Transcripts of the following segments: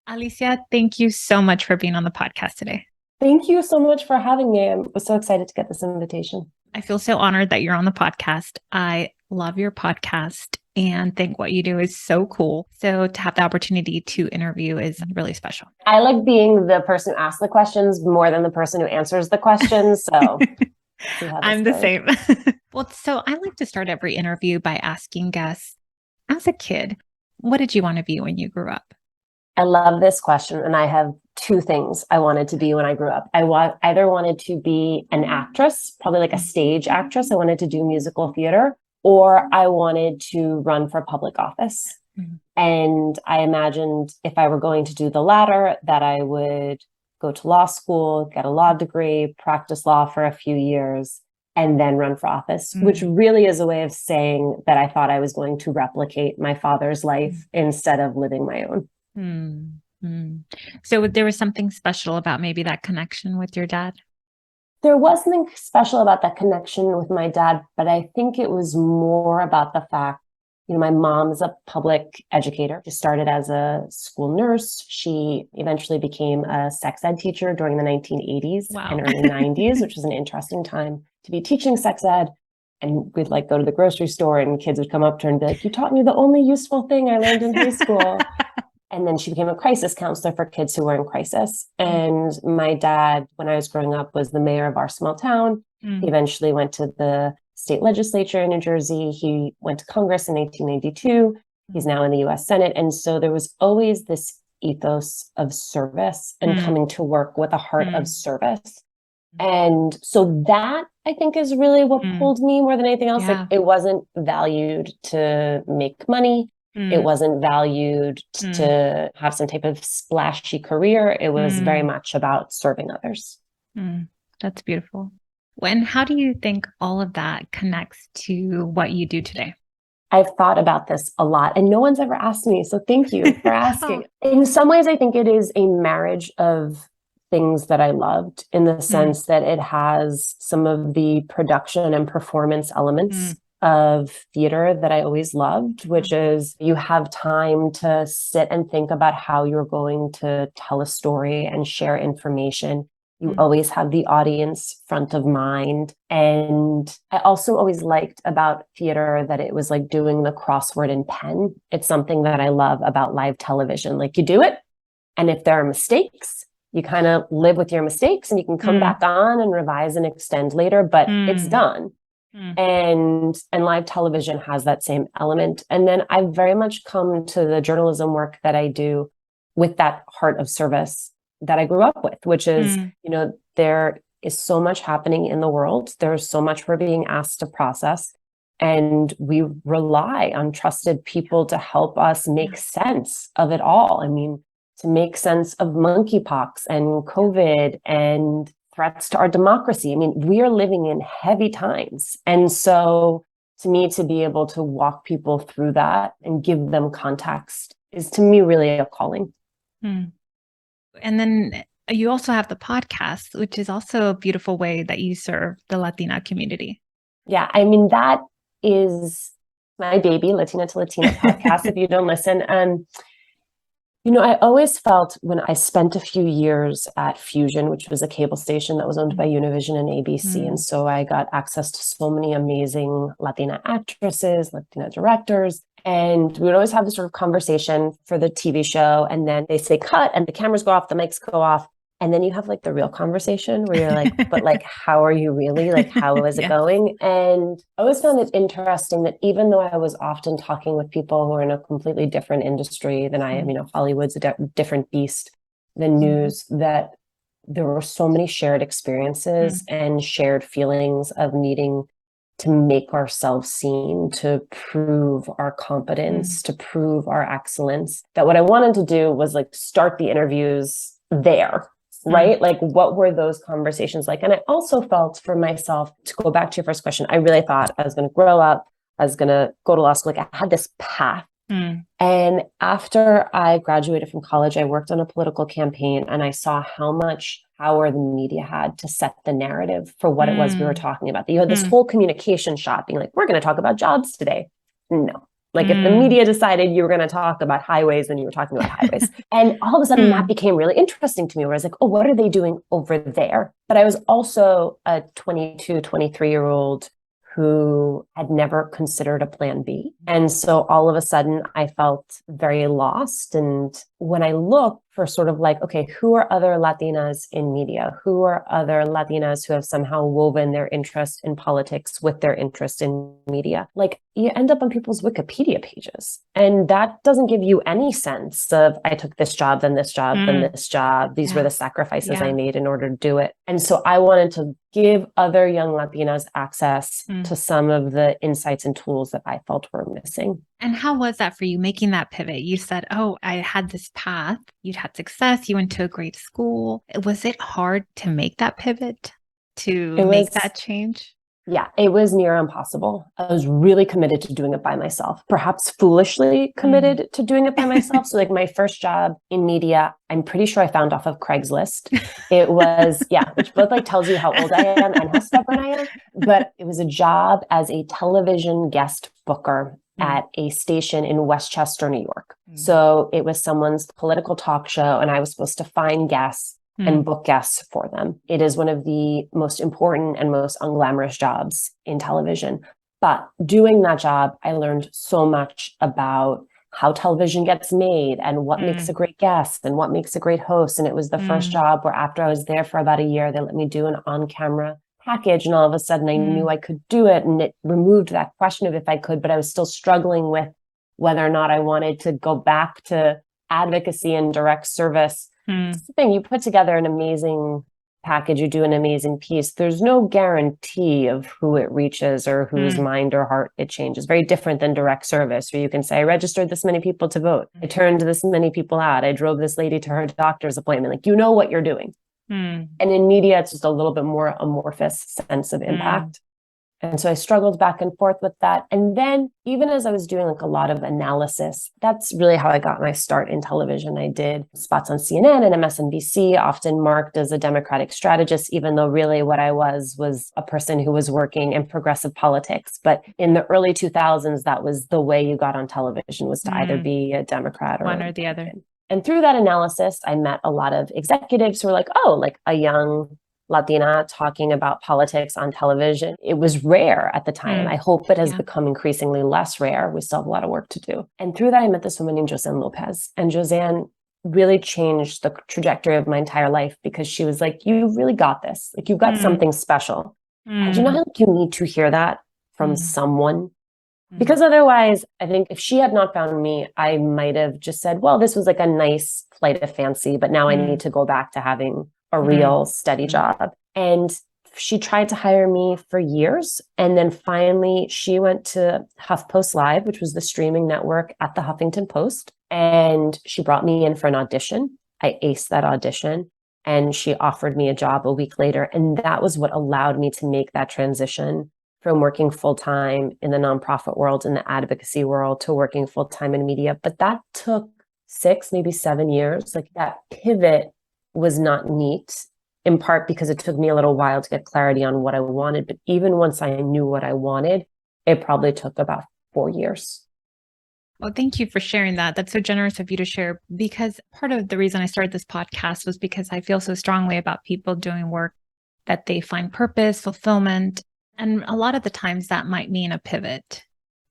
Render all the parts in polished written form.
Alicia, thank you so much for being on the podcast today. Thank you so much for having me. I was so excited to get this invitation. I feel so honored that you're on the podcast. I love your podcast and think what you do is so cool. So to have the opportunity to interview is really special. I like being the person who asks the questions more than the person who answers the questions. So I'm the same. Well, so I like to start every interview by asking guests, as a kid, what did you want to be when you grew up? I love this question. And I have two things I wanted to be when I grew up. Either wanted to be an actress, probably like a stage actress. I wanted to do musical theater, or I wanted to run for public office. Mm-hmm. And I imagined if I were going to do the latter, that I would go to law school, get a law degree, practice law for a few years, and then run for office, which really is a way of saying that I thought I was going to replicate my father's life instead of living my own. So there was something special about maybe that connection with your dad? There was something special about that connection with my dad, but I think it was more about the fact, my mom's a public educator. She started as a school nurse. She eventually became a sex ed teacher during the 1980s and early 90s, which was an interesting time to be teaching sex ed. And we'd go to the grocery store and kids would come up to her and be like, "You taught me the only useful thing I learned in high school." And then she became a crisis counselor for kids who were in crisis. And my dad, when I was growing up, was the mayor of our small town. He eventually went to the state legislature in New Jersey. He went to Congress in 1892. He's now in the US Senate. And so there was always this ethos of service and coming to work with a heart of service. And so that, I think, is really what pulled me more than anything else. Yeah. It wasn't valued to make money. It wasn't valued to have some type of splashy career. It was very much about serving others. That's beautiful. And how do you think all of that connects to what you do today? I've thought about this a lot and no one's ever asked me. So thank you for asking. In some ways, I think it is a marriage of things that I loved in the sense that it has some of the production and performance elements of theater that I always loved, which is you have time to sit and think about how you're going to tell a story and share information. You always have the audience front of mind. And I also always liked about theater that it was like doing the crossword in pen. It's something that I love about live television. Like you do it, and if there are mistakes, you kind of live with your mistakes and you can come back on and revise and extend later, but it's done. And live television has that same element. And then I've very much come to the journalism work that I do with that heart of service that I grew up with, which is, there is so much happening in the world. There's so much we're being asked to process. And we rely on trusted people to help us make sense of it all. I mean, to make sense of monkeypox and COVID and threats to our democracy. I mean, we are living in heavy times. And so to me, to be able to walk people through that and give them context is to me really a calling. And then you also have the podcast, which is also a beautiful way that you serve the Latina community. Yeah, I mean, that is my baby, Latina to Latina podcast, if you don't listen. I always felt when I spent a few years at Fusion, which was a cable station that was owned by Univision and ABC. And so I got access to so many amazing Latina actresses, Latina directors. And we would always have this sort of conversation for the TV show. And then they say cut and the cameras go off, the mics go off. And then you have the real conversation where you're like, but how are you really? How is it going? And I always found it interesting that even though I was often talking with people who are in a completely different industry than I am, Hollywood's a different beast than news, that there were so many shared experiences and shared feelings of needing to make ourselves seen, to prove our competence, to prove our excellence, that what I wanted to do was start the interviews there. Right? What were those conversations like? And I also felt for myself, to go back to your first question, I really thought I was going to grow up, I was going to go to law school. I had this path. And after I graduated from college, I worked on a political campaign and I saw how much power the media had to set the narrative for what it was we were talking about. You had this whole communication shot being we're going to talk about jobs today. No, Like if the media decided you were going to talk about highways, then you were talking about highways. And all of a sudden that became really interesting to me, where I was like, oh, what are they doing over there? But I was also a 22, 23-year-old who had never considered a plan B. And so all of a sudden I felt very lost. And when I look for sort of like, okay, who are other Latinas in media? Who are other Latinas who have somehow woven their interest in politics with their interest in media? Like you end up on people's Wikipedia pages. And that doesn't give you any sense of, I took this job, then this job, then this job. These were the sacrifices I made in order to do it. And so I wanted to give other young Latinas access to some of the insights and tools that I felt were missing. And how was that for you, making that pivot? You said, oh, I had this path. You'd had success. You went to a great school. Was it hard to make that pivot, to make that change? Yeah, it was near impossible. I was really committed to doing it by myself, perhaps foolishly committed to doing it by myself. So like my first job in media, I'm pretty sure I found off of Craigslist. It was, which both like tells you how old I am and how stubborn I am. But it was a job as a television guest booker at a station in Westchester, New York. So it was someone's political talk show, and I was supposed to find guests and book guests for them. It is one of the most important and most unglamorous jobs in television. But doing that job, I learned so much about how television gets made and what makes a great guest and what makes a great host. And it was the first job where after I was there for about a year, they let me do an on-camera package. And all of a sudden I knew I could do it. And it removed that question of if I could, but I was still struggling with whether or not I wanted to go back to advocacy and direct service. It's the thing, you put together an amazing package, you do an amazing piece. There's no guarantee of who it reaches or whose mind or heart it changes. Very different than direct service, where you can say, I registered this many people to vote. I turned this many people out. I drove this lady to her doctor's appointment. Like, you know what you're doing. And in media, it's just a little bit more amorphous sense of impact. And so I struggled back and forth with that. And then even as I was doing like a lot of analysis, that's really how I got my start in television. I did spots on CNN and MSNBC, often marked as a Democratic strategist, even though really what I was a person who was working in progressive politics. But in the early 2000s, that was the way you got on television, was to either be a Democrat or one or the other. And through that analysis, I met a lot of executives who were like, oh, like a young Latina talking about politics on television. It was rare at the time. I hope it has become increasingly less rare. We still have a lot of work to do. And through that, I met this woman named Josanne Lopez. And Josanne really changed the trajectory of my entire life, because she was like, you really got this. Like, you've got something special. And you know how like, you need to hear that from someone? Because otherwise, I think if she had not found me, I might have just said, well, this was like a nice flight of fancy, but now I need to go back to having a real steady job. And she tried to hire me for years. And then finally she went to HuffPost Live, which was the streaming network at the Huffington Post. And she brought me in for an audition. I aced that audition, and she offered me a job a week later. And that was what allowed me to make that transition from working full-time in the nonprofit world, in the advocacy world, to working full-time in media. But that took 6, maybe 7 years. Like, that pivot was not neat, in part because it took me a little while to get clarity on what I wanted. But even once I knew what I wanted, it probably took about 4 years. Well, thank you for sharing that. That's so generous of you to share, because part of the reason I started this podcast was because I feel so strongly about people doing work that they find purpose, fulfillment. And a lot of the times that might mean a pivot.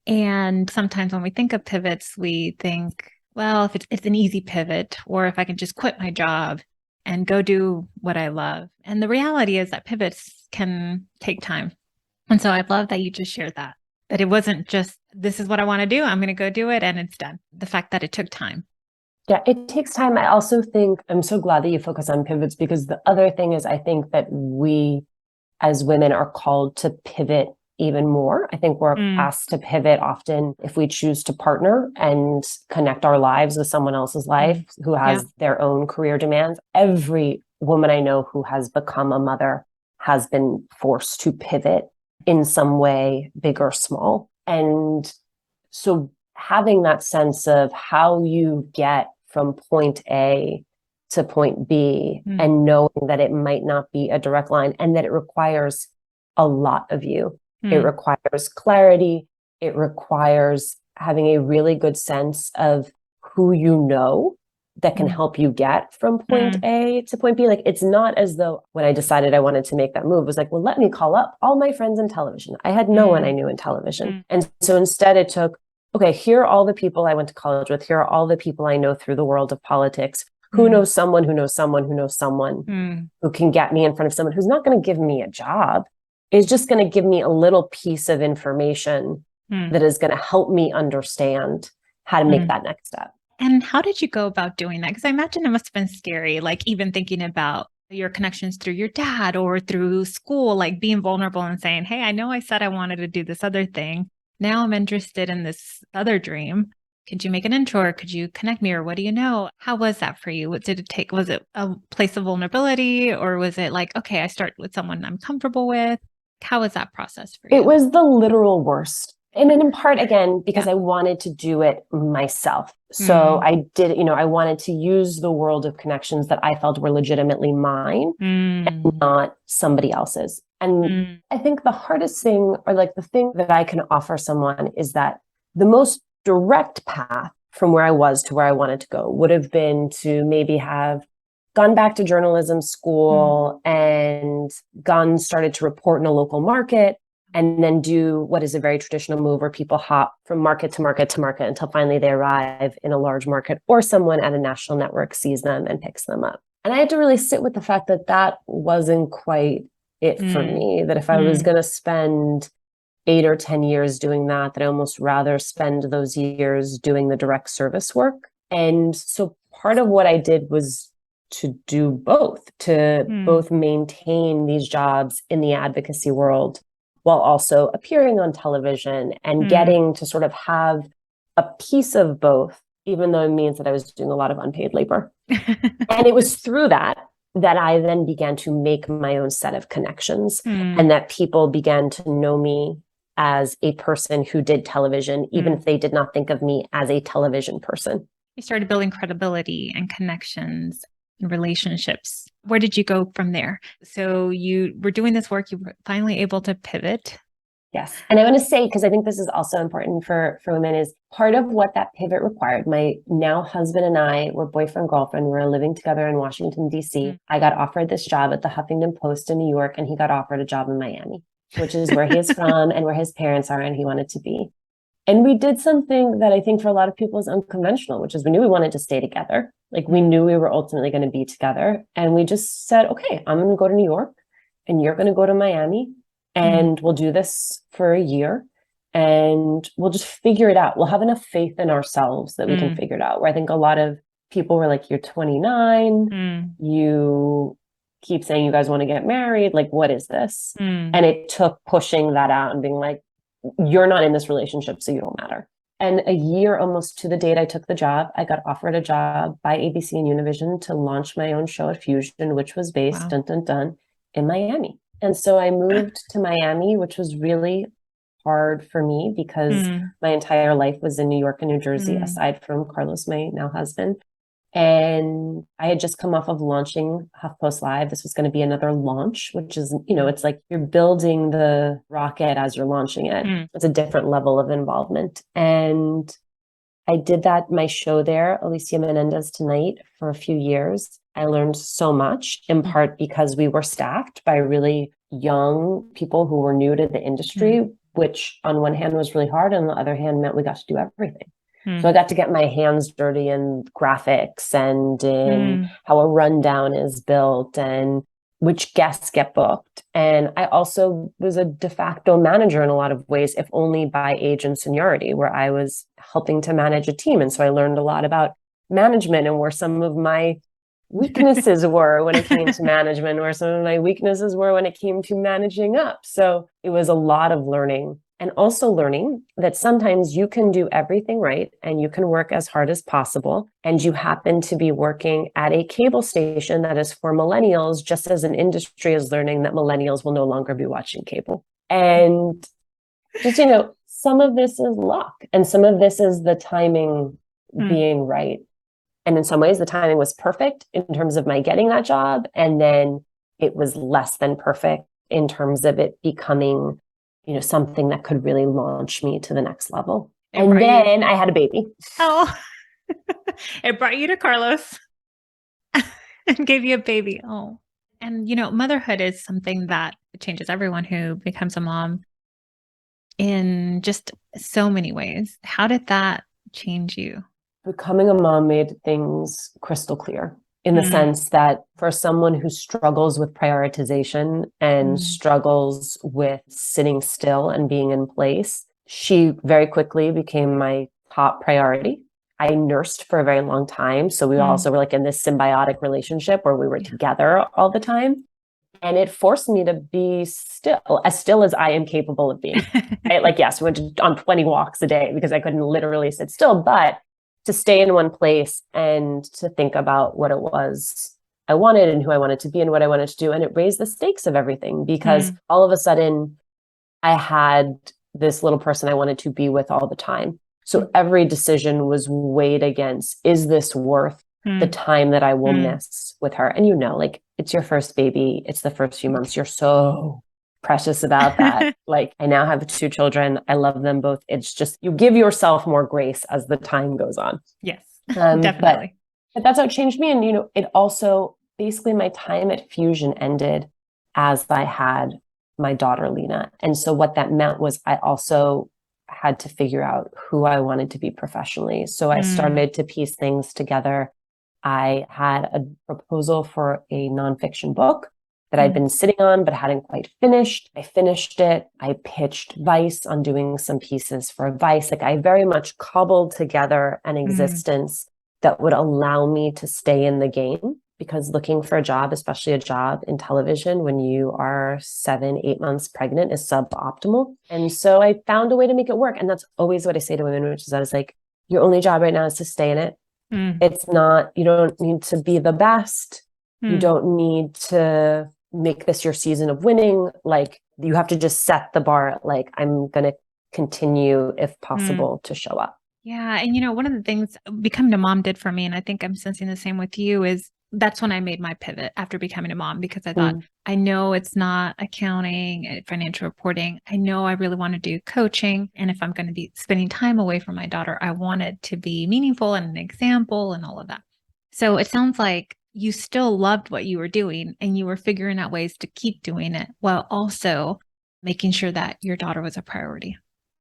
And sometimes when we think of pivots, we think, well, if it's an easy pivot, or if I can just quit my job and go do what I love. And the reality is that pivots can take time. And so I love that you just shared that it wasn't just, this is what I want to do, I'm going to go do it, and it's done. The fact that it took time. Yeah, it takes time. I also think, I'm so glad that you focus on pivots, because the other thing is, I think that we as women are called to pivot even more. I think we're asked to pivot often if we choose to partner and connect our lives with someone else's life who has their own career demands. Every woman I know who has become a mother has been forced to pivot in some way, big or small. And so having that sense of how you get from point A to point B, and knowing that it might not be a direct line, and that it requires a lot of you. It requires clarity. It requires having a really good sense of who you know that can help you get from point A to point B. Like, it's not as though when I decided I wanted to make that move, it was like, well, let me call up all my friends in television. I had no one I knew in television. And so instead it took, okay, here are all the people I went to college with. Here are all the people I know through the world of politics. Who knows someone who knows someone who knows someone who can get me in front of someone who's not going to give me a job, is just going to give me a little piece of information that is going to help me understand how to make that next step. And how did you go about doing that? Because I imagine it must have been scary, like even thinking about your connections through your dad or through school, like being vulnerable and saying, hey, I know I said I wanted to do this other thing. Now I'm interested in this other dream. Could you make an intro, or could you connect me, or what do you know? How was that for you? What did it take? Was it a place of vulnerability, or was it like, okay, I start with someone I'm comfortable with? How was that process for you? It was the literal worst. And in part, again, because I wanted to do it myself. So I did, I wanted to use the world of connections that I felt were legitimately mine and not somebody else's. And I think the hardest thing, or like the thing that I can offer someone, is that the most direct path from where I was to where I wanted to go would have been to maybe have gone back to journalism school and started to report in a local market, and then do what is a very traditional move where people hop from market to market to market until finally they arrive in a large market, or someone at a national network sees them and picks them up. And I had to really sit with the fact that that wasn't quite it for me, that if I was going to spend 8 or 10 years doing that, I almost rather spend those years doing the direct service work. And so part of what I did was to do both, to both maintain these jobs in the advocacy world while also appearing on television and getting to sort of have a piece of both, even though it means that I was doing a lot of unpaid labor. And it was through that I then began to make my own set of connections, and that people began to know me as a person who did television, even if they did not think of me as a television person. You started building credibility and connections and relationships. Where did you go from there? So you were doing this work, you were finally able to pivot. Yes. And I want to say, because I think this is also important for women, is part of what that pivot required. My now husband and I were boyfriend, girlfriend. We were living together in Washington, D.C. I got offered this job at the Huffington Post in New York, and he got offered a job in Miami, which is where he's from and where his parents are, and he wanted to be. And we did something that I think for a lot of people is unconventional, which is we knew we wanted to stay together. Like, we knew we were ultimately going to be together. And we just said, okay, I'm going to go to New York and you're going to go to Miami, and we'll do this for a year and we'll just figure it out. We'll have enough faith in ourselves that we can figure it out. Where I think a lot of people were like, you're 29, you keep saying you guys want to get married. Like, what is this? And it took pushing that out and being like, you're not in this relationship, so you don't matter. And a year almost to the date I took the job, I got offered a job by ABC and Univision to launch my own show at Fusion, which was based in Miami. And so I moved to Miami, which was really hard for me because my entire life was in New York and New Jersey, aside from Carlos, my now husband. And I had just come off of launching HuffPost Live. This was going to be another launch, which is, it's like you're building the rocket as you're launching it. It's a different level of involvement. And I did my show there, Alicia Menendez Tonight, for a few years. I learned so much, in part because we were staffed by really young people who were new to the industry, which on one hand was really hard. On the other hand meant we got to do everything. So I got to get my hands dirty in graphics and in how a rundown is built and which guests get booked. And I also was a de facto manager in a lot of ways, if only by age and seniority, where I was helping to manage a team. And so I learned a lot about management and where some of my weaknesses were when it came to management, where some of my weaknesses were when it came to managing up. So it was a lot of learning. And also learning that sometimes you can do everything right and you can work as hard as possible, and you happen to be working at a cable station that is for millennials, just as an industry is learning that millennials will no longer be watching cable. And just, some of this is luck and some of this is the timing being right. And in some ways, the timing was perfect in terms of my getting that job. And then it was less than perfect in terms of it becoming something that could really launch me to the next level. And then I had a baby. Oh, it brought you to Carlos and gave you a baby. Oh, and motherhood is something that changes everyone who becomes a mom in just so many ways. How did that change you? Becoming a mom made things crystal clear in the sense that for someone who struggles with prioritization and struggles with sitting still and being in place, she very quickly became my top priority. I nursed for a very long time. So we also were like in this symbiotic relationship where we were together all the time. And it forced me to be still as I am capable of being. Right? Like, yes, we went on 20 walks a day because I couldn't literally sit still, but to stay in one place and to think about what it was I wanted and who I wanted to be and what I wanted to do. And it raised the stakes of everything because all of a sudden I had this little person I wanted to be with all the time. So every decision was weighed against, is this worth the time that I will miss with her? And like it's your first baby. It's the first few months. You're so precious about that. Like I now have 2 children. I love them both. It's just, you give yourself more grace as the time goes on. Yes, definitely. But that's how it changed me. And, it also, basically my time at Fusion ended as I had my daughter, Lena. And so what that meant was I also had to figure out who I wanted to be professionally. So I started to piece things together. I had a proposal for a nonfiction book that I'd been sitting on, but hadn't quite finished. I finished it. I pitched Vice on doing some pieces for Vice. Like I very much cobbled together an existence that would allow me to stay in the game, because looking for a job, especially a job in television when you are 7, 8 months pregnant, is suboptimal. And so I found a way to make it work. And that's always what I say to women, which is I was like, your only job right now is to stay in it. It's not, you don't need to be the best. You don't need to make this your season of winning. Like you have to just set the bar at like, I'm going to continue if possible to show up. Yeah. And one of the things becoming a mom did for me, and I think I'm sensing the same with you, is that's when I made my pivot after becoming a mom, because I thought, I know it's not accounting and financial reporting. I know I really want to do coaching. And if I'm going to be spending time away from my daughter, I want it to be meaningful and an example and all of that. So it sounds like you still loved what you were doing and you were figuring out ways to keep doing it while also making sure that your daughter was a priority.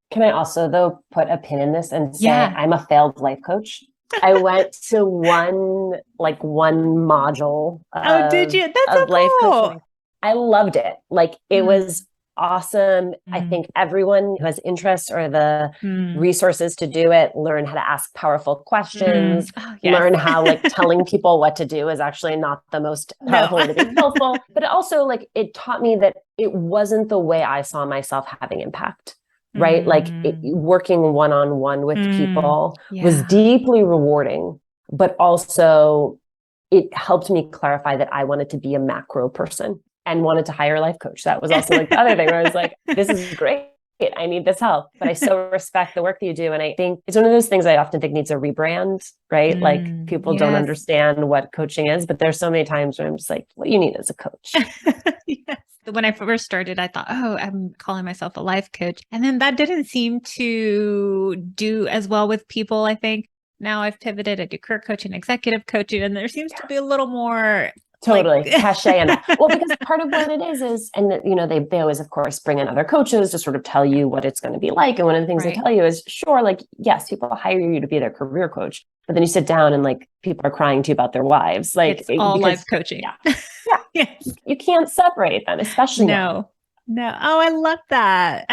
Can I also, though, put a pin in this and say I'm a failed life coach? I went to one module did you? That's so life cool. coaching. I loved it. Like it was awesome. I think everyone who has interest or the resources to do it, learn how to ask powerful questions, learn how like telling people what to do is actually not the most powerful way to be helpful. But also it taught me that it wasn't the way I saw myself having impact. Right? Like working one-on-one with people was deeply rewarding, but also it helped me clarify that I wanted to be a macro person and wanted to hire a life coach. That was also like the other thing where I was like, this is great. I need this help, but I so respect the work that you do. And I think it's one of those things I often think needs a rebrand, right? Like people don't understand what coaching is, but there's so many times where I'm just like, what you need is a coach. Yes. When I first started, I thought, I'm calling myself a life coach. And then that didn't seem to do as well with people, I think. Now I've pivoted. I do career coaching, executive coaching, and there seems to be a little more totally cachet in that. Well, because part of what it is, and they always, of course, bring in other coaches to sort of tell you what it's going to be like. And one of the things they tell you is, sure, like, yes, people hire you to be their career coach, but then you sit down and like people are crying to you about their wives. Like it's all life coaching. Yeah. Yes. You can't separate them, especially No. Oh, I love that.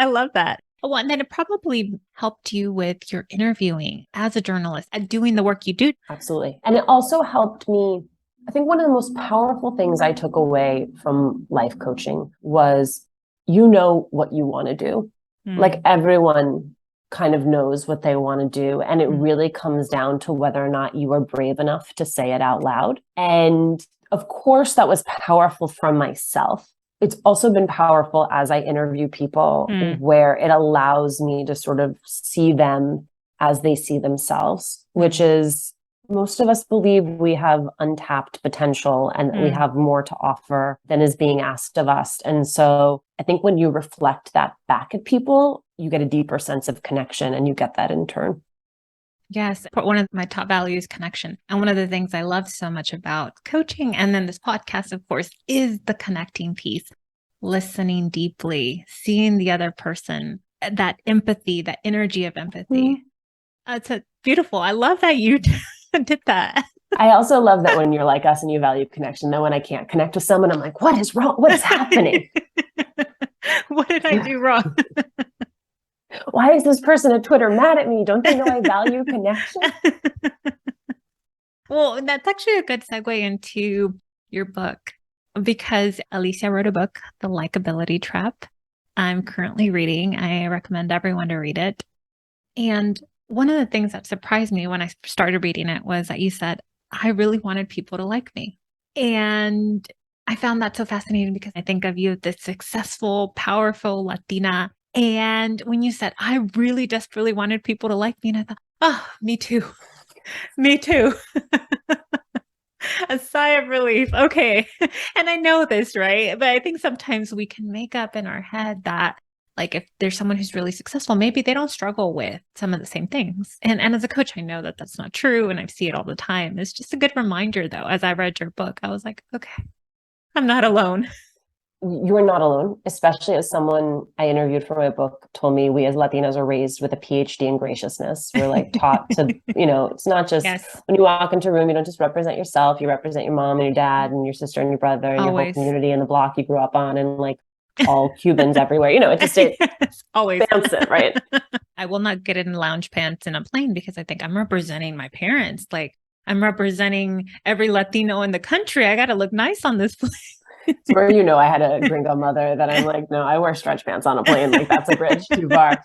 Well, and then it probably helped you with your interviewing as a journalist and doing the work you do. Absolutely. And it also helped me. I think one of the most powerful things I took away from life coaching was, what you want to do. Like everyone kind of knows what they want to do. And it really comes down to whether or not you are brave enough to say it out loud. And of course, that was powerful from myself. It's also been powerful as I interview people where it allows me to sort of see them as they see themselves, which is, most of us believe we have untapped potential and that we have more to offer than is being asked of us. And so I think when you reflect that back at people, you get a deeper sense of connection, and you get that in turn. Yes. One of my top values, connection. And one of the things I love so much about coaching and then this podcast, of course, is the connecting piece, listening deeply, seeing the other person, that empathy, that energy of empathy. It's beautiful. I love that you did that. I also love that when you're like us and you value connection, then when I can't connect with someone, I'm like, what is wrong? What is happening? What did I do wrong? Why is this person at Twitter mad at me? Don't they know I value connection? Well, that's actually a good segue into your book, because Alicia wrote a book, The Likeability Trap. I'm currently reading. I recommend everyone to read it. And one of the things that surprised me when I started reading it was that you said, I really wanted people to like me. And I found that so fascinating because I think of you as this successful, powerful Latina. And when you said, I really desperately wanted people to like me, and I thought, oh, me too. Me too. A sigh of relief. Okay. And I know this, right? But I think sometimes we can make up in our head that, like, if there's someone who's really successful, maybe they don't struggle with some of the same things. And as a coach, I know that that's not true. And I see it all the time. It's just a good reminder, though. As I read your book, I was like, okay, I'm not alone. You're not alone, especially as someone I interviewed for my book told me we as Latinos are raised with a PhD in graciousness. We're like taught to, it's not just when you walk into a room, you don't just represent yourself, you represent your mom and your dad and your sister and your brother and your whole community and the block you grew up on, and like all Cubans everywhere. It's always it, right? I will not get in lounge pants in a plane because I think I'm representing my parents. Like, I'm representing every Latino in the country. I got to look nice on this plane. Where I had a gringo mother that I'm like, no, I wear stretch pants on a plane. Like, that's a bridge too far.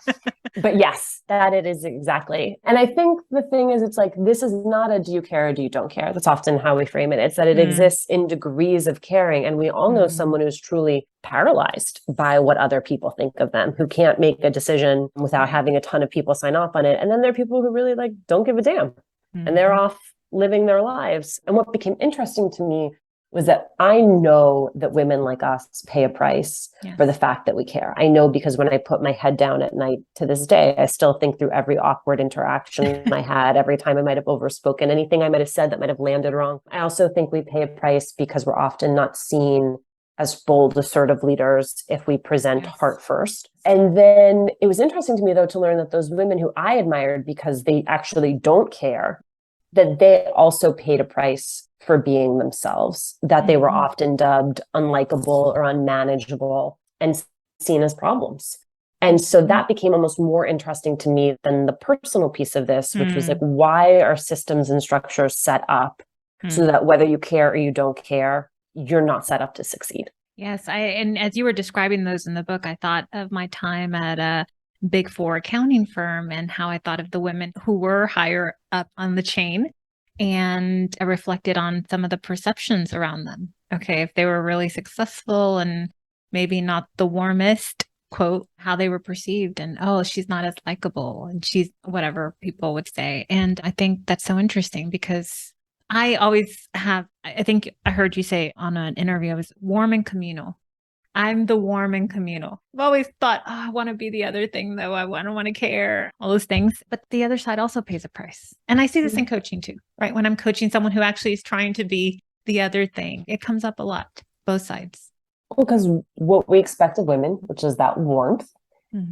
But yes, that it is exactly. And I think the thing is, it's like, this is not a do you care or do you don't care. That's often how we frame it. It's that it exists in degrees of caring. And we all know someone who's truly paralyzed by what other people think of them, who can't make a decision without having a ton of people sign off on it. And then there are people who really like don't give a damn and they're off living their lives. And what became interesting to me was that I know that women like us pay a price for the fact that we care. I know because when I put my head down at night to this day, I still think through every awkward interaction I had, every time I might have overspoken, anything I might have said that might have landed wrong. I also think we pay a price because we're often not seen as bold, assertive leaders if we present heart first. And then it was interesting to me, though, to learn that those women who I admired because they actually don't care, that they also paid a price for being themselves, that they were often dubbed unlikable or unmanageable and seen as problems. And so that became almost more interesting to me than the personal piece of this, which was like, why are systems and structures set up so that whether you care or you don't care, you're not set up to succeed? Yes. And as you were describing those in the book, I thought of my time at a Big Four accounting firm and how I thought of the women who were higher up on the chain. And I reflected on some of the perceptions around them. Okay, if they were really successful and maybe not the warmest, quote, how they were perceived, and oh, she's not as likable, and she's whatever people would say. And I think that's so interesting because I always have, I think I heard you say on an interview, I was warm and communal. I'm the warm and communal. I've always thought, oh, I want to be the other thing, though. I don't want to care, all those things. But the other side also pays a price. And I see this in coaching too, right? When I'm coaching someone who actually is trying to be the other thing, it comes up a lot, both sides. Well, because what we expect of women, which is that warmth,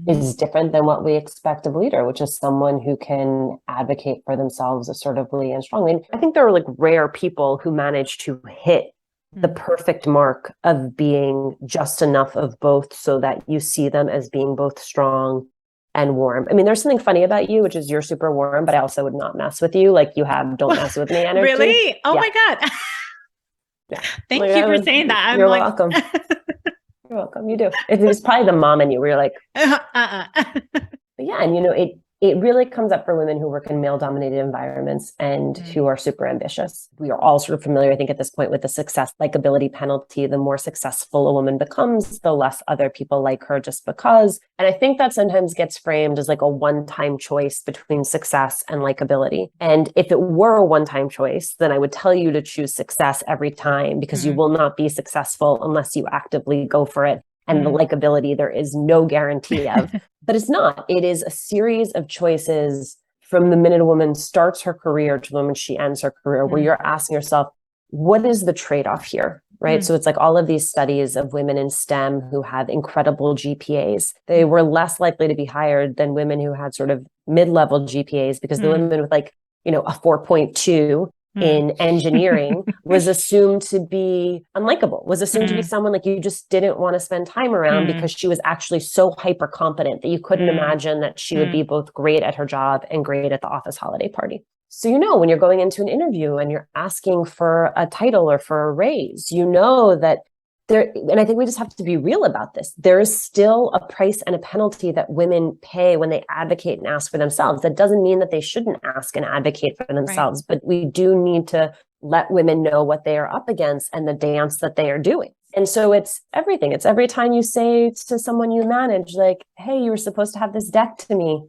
is different than what we expect of a leader, which is someone who can advocate for themselves assertively and strongly. And I think there are like rare people who manage to hit the perfect mark of being just enough of both so that you see them as being both strong and warm. I mean, there's something funny about you, which is you're super warm, but I also would not mess with you. Like, you have don't mess with me energy. Really? Oh my God. Thank you for saying that. You're welcome. You're welcome. You do. It's probably the mom in you where you're like, But yeah, and it really comes up for women who work in male-dominated environments and who are super ambitious. We are all sort of familiar, I think, at this point with the success likability penalty. The more successful a woman becomes, the less other people like her just because. And I think that sometimes gets framed as like a one-time choice between success and likability. And if it were a one-time choice, then I would tell you to choose success every time because you will not be successful unless you actively go for it and the likability there is no guarantee of. But it's not. It is a series of choices from the minute a woman starts her career to the moment she ends her career, where you're asking yourself, what is the trade-off here? Right. So it's like all of these studies of women in STEM who have incredible GPAs. They were less likely to be hired than women who had sort of mid-level GPAs, because the women with like, a 4.2 in engineering was assumed to be unlikable, was assumed to be someone like you just didn't want to spend time around, because she was actually so hyper competent that you couldn't imagine that she would be both great at her job and great at the office holiday party. So, when you're going into an interview and you're asking for a title or for a raise, that there, and I think we just have to be real about this. There is still a price and a penalty that women pay when they advocate and ask for themselves. That doesn't mean that they shouldn't ask and advocate for themselves, but we do need to let women know what they are up against and the dance that they are doing. And so it's everything. It's every time you say to someone you manage, like, hey, you were supposed to have this deck to me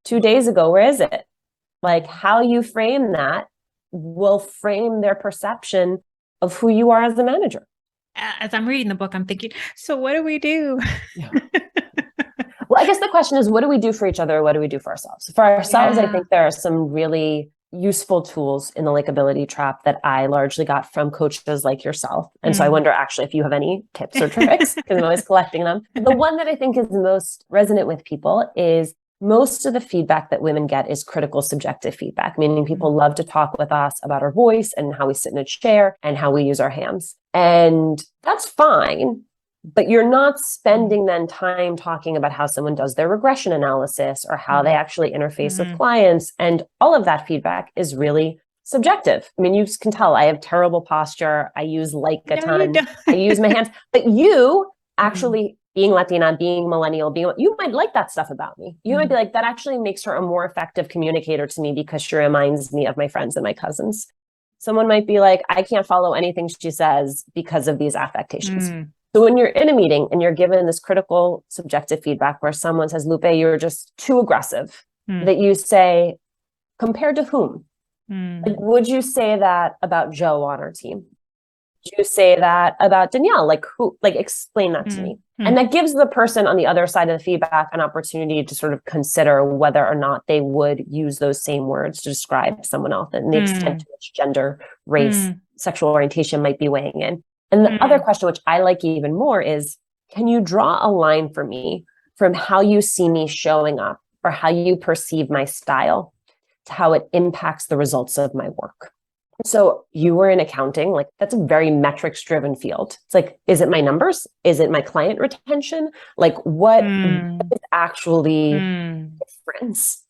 2 days ago. Where is it? Like, how you frame that will frame their perception of who you are as a manager. As I'm reading the book, I'm thinking, so what do we do? Well, I guess the question is, what do we do for each other? What do we do for ourselves? For ourselves, I think there are some really useful tools in the Likeability Trap that I largely got from coaches like yourself. And so I wonder actually if you have any tips or tricks, because I'm always collecting them. The one that I think is most resonant with people is most of the feedback that women get is critical subjective feedback, meaning people love to talk with us about our voice and how we sit in a chair and how we use our hands. And that's fine, but you're not spending then time talking about how someone does their regression analysis or how they actually interface with clients. And all of that feedback is really subjective. I mean, you can tell I have terrible posture. I use a ton. I use my hands, but you actually being Latina, being millennial, you might like that stuff about me. You might be like, that actually makes her a more effective communicator to me because she reminds me of my friends and my cousins. Someone might be like, I can't follow anything she says because of these affectations. So when you're in a meeting and you're given this critical subjective feedback where someone says, Lupe, you're just too aggressive, that you say, compared to whom? Like, would you say that about Joe on our team? You say that about Danielle, like who, like explain that to me. And that gives the person on the other side of the feedback an opportunity to sort of consider whether or not they would use those same words to describe someone else and the extent to which gender, race, sexual orientation might be weighing in. And the other question, which I like even more, is, can you draw a line for me from how you see me showing up or how you perceive my style to how it impacts the results of my work? So you were in accounting, like that's a very metrics driven field. It's like, is it my numbers? Is it my client retention? Like what is actually difference?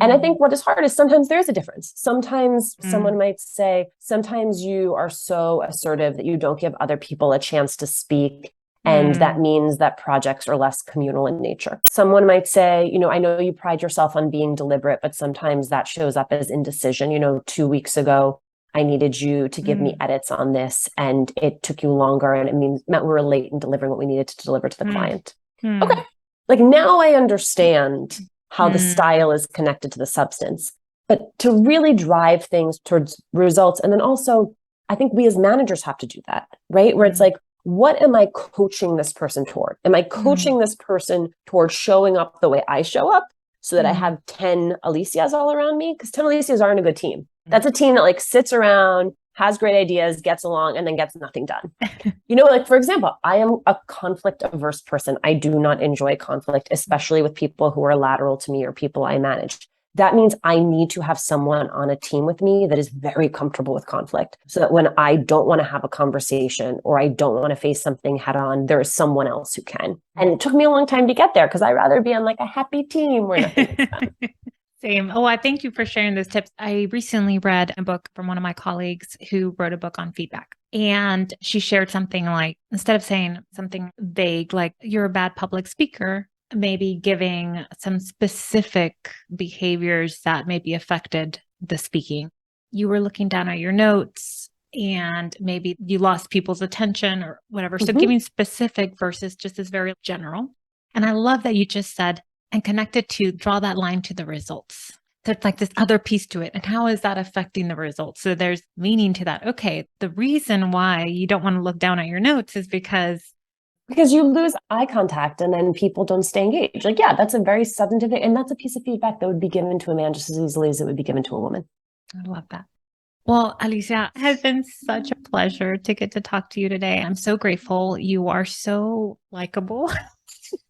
And I think what is hard is sometimes there's a difference. Sometimes someone might say, sometimes you are so assertive that you don't give other people a chance to speak. And that means that projects are less communal in nature. Someone might say, I know you pride yourself on being deliberate, but sometimes that shows up as indecision. 2 weeks ago, I needed you to give me edits on this and it took you longer and it meant we were late in delivering what we needed to deliver to the client. Okay. Like now I understand how the style is connected to the substance, but to really drive things towards results. And then also, I think we as managers have to do that, right? Where it's like, what am I coaching this person toward? Am I coaching this person toward showing up the way I show up so that I have 10 Alicias all around me? Because 10 Alicias aren't a good team. That's a team that like sits around, has great ideas, gets along, and then gets nothing done. Like for example, I am a conflict averse person. I do not enjoy conflict, especially with people who are lateral to me or people I manage. That means I need to have someone on a team with me that is very comfortable with conflict so that when I don't want to have a conversation or I don't want to face something head on, there is someone else who can. And it took me a long time to get there because I'd rather be on like a happy team where nothing is done. Same. Oh, I thank you for sharing those tips. I recently read a book from one of my colleagues who wrote a book on feedback. And she shared something like, instead of saying something vague, like you're a bad public speaker, maybe giving some specific behaviors that maybe affected the speaking. You were looking down at your notes and maybe you lost people's attention or whatever. So giving specific versus just as very general. And I love that you just said, and connected to draw that line to the results. There's like this other piece to it. And how is that affecting the results? So there's meaning to that. Okay, the reason why you don't want to look down at your notes is because Because you lose eye contact and then people don't stay engaged. Like, yeah, that's a very substantive thing. And that's a piece of feedback that would be given to a man just as easily as it would be given to a woman. I love that. Well, Alicia, it has been such a pleasure to get to talk to you today. I'm so grateful. You are so likable.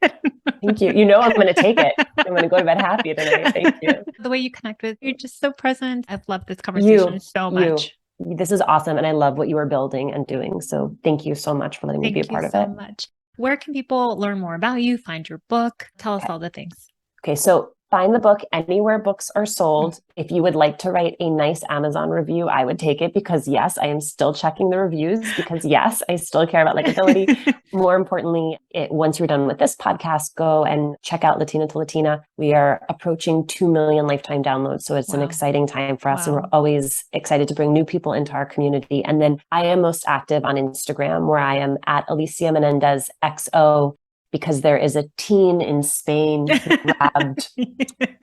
Thank you. You know, I'm going to take it. I'm going to go to bed happy tonight. Thank you. The way you connect with, you're just so present. I've loved this conversation so much. This is awesome. And I love what you are building and doing. So thank you so much for letting me be a part of it. Thank you so much. Where can people learn more about you, find your book? Tell us all the things. Okay. So find the book anywhere books are sold. If you would like to write a nice Amazon review, I would take it because yes, I am still checking the reviews because yes, I still care about likability. More importantly, once you're done with this podcast, go and check out Latina to Latina. We are approaching 2 million lifetime downloads. So it's an exciting time for us. And we're always excited to bring new people into our community. And then I am most active on Instagram where I am at Alicia Menendez XO. Because there is a teen in Spain who grabbed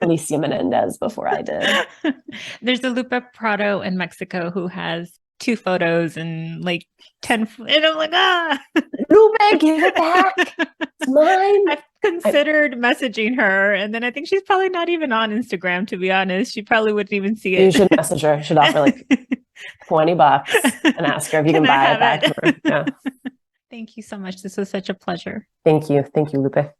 Alicia Menendez before I did. There's a Lupe Prado in Mexico who has 2 photos and like 10. And I'm like, Lupe, give it back. It's mine. I've considered messaging her. And then I think she's probably not even on Instagram, to be honest. She probably wouldn't even see it. You should message her. You should offer like $20 and ask her if you can buy it back. Yeah. Thank you so much. This was such a pleasure. Thank you. Thank you, Lupe.